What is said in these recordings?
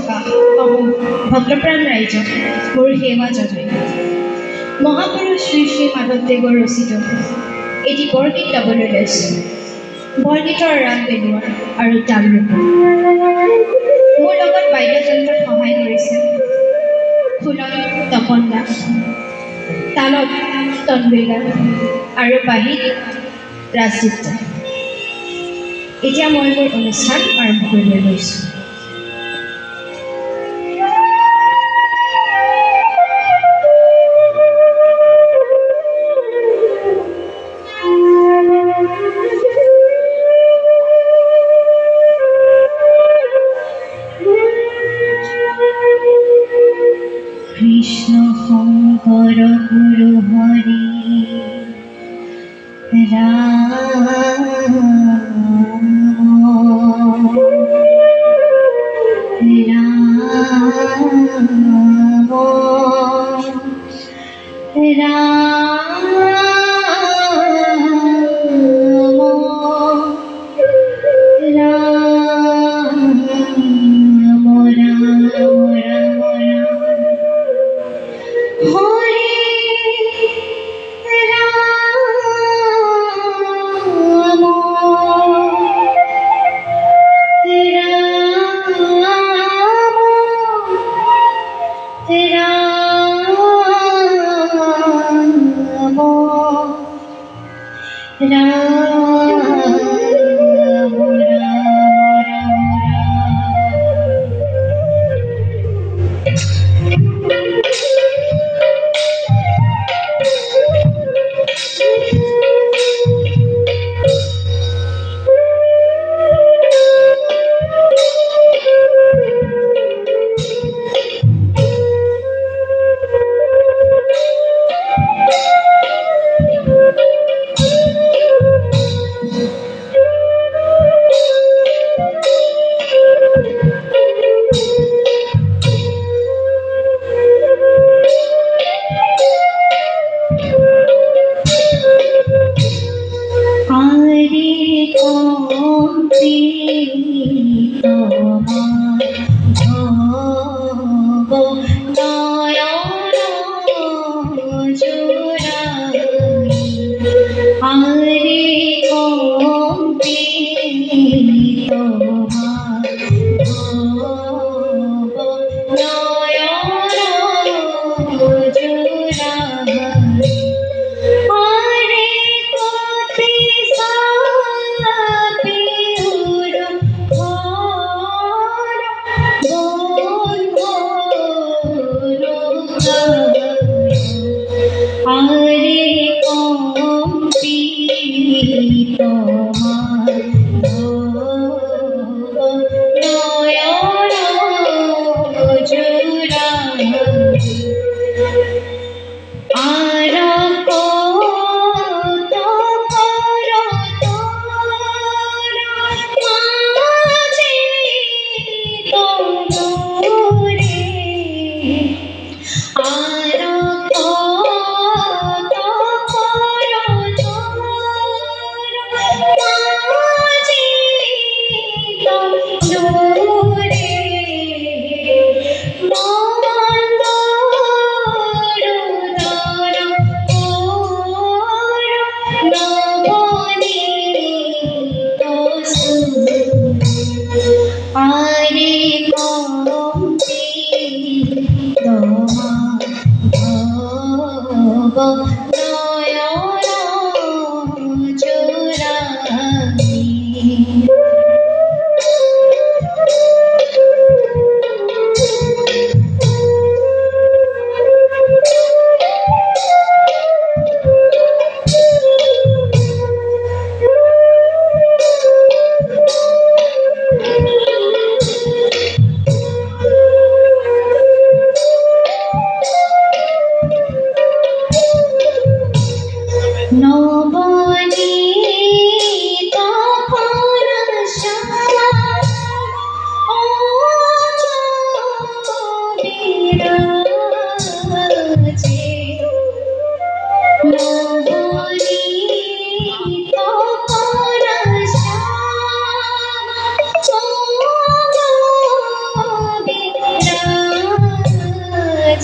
থকা ভক্তপ্ৰাণ ৰাইজক মোৰ সেৱা জনাই মহাপুৰুষ শ্ৰী শ্ৰী মাধৱদেৱৰ ৰচিত এটি বৰগীত গাবলৈ লৈছোঁ। বৰগীতৰ ৰাগ পেলোৱা আৰু তাল ৰূপা। মোৰ লগত বাদ্যযন্ত্ৰত সহায় কৰিছে খোলত তপন দাস, তালত তন্বিলা আৰু বাঁহীত ৰাজদীপ্ত। এতিয়া মই মোৰ অনুষ্ঠান আৰম্ভ কৰিবলৈ লৈছোঁ। কৃষ্ণ শংকৰ গুৰু হৰি ৰাম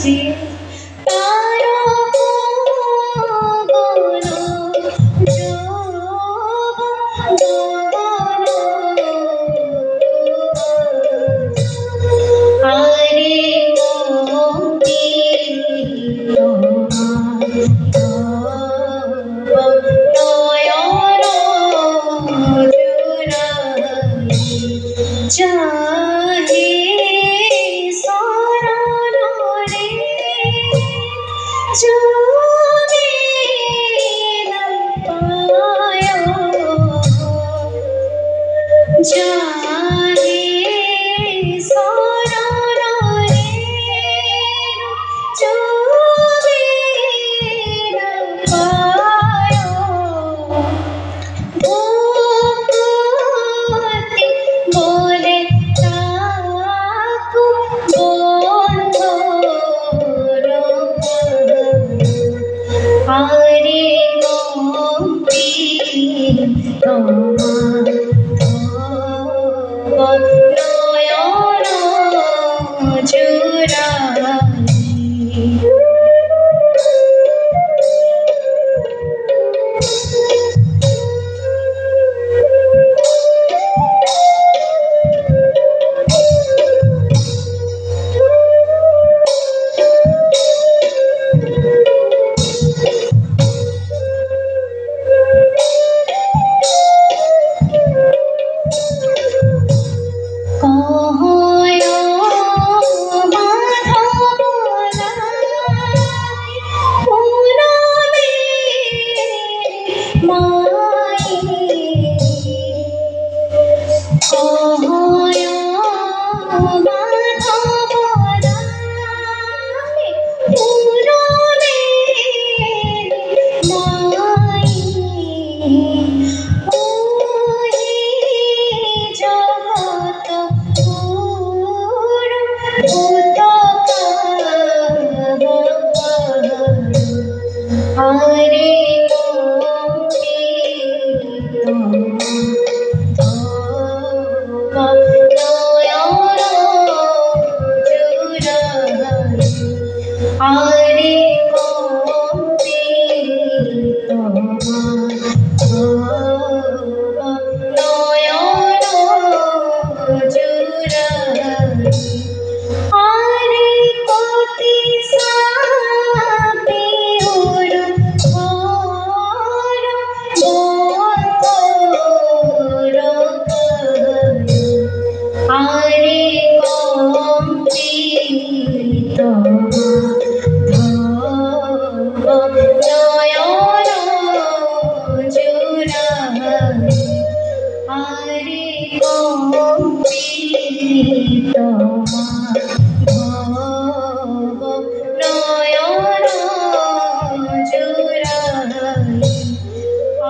যে তারা গগন আরে মতি নয়ন চাহে শরণ রে যদি না পায় চাহে শরণ রে যদি না পায় ভক্তি বলে তাকু বন্ধ আরে মতি তোমার নয়ন জুড়াই কহয় মাধব পুরবে মাই কহয় মাধব পুরবে মাই ওহি জগত গুরু হরে মতি নয়ন জুড়াই আরে মতি নয়ন জুড়াই আরে কতি সাপে উড় ঘর বন্ধর আরে কম্পিত নয়ন জুড়াই আরে কম্পিত নয়ন জুড়াই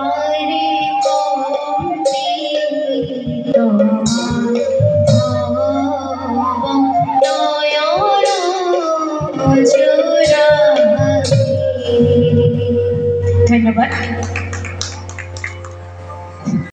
আরে কম্পিত নয়ন জুড়াই। ধন্যবাদ।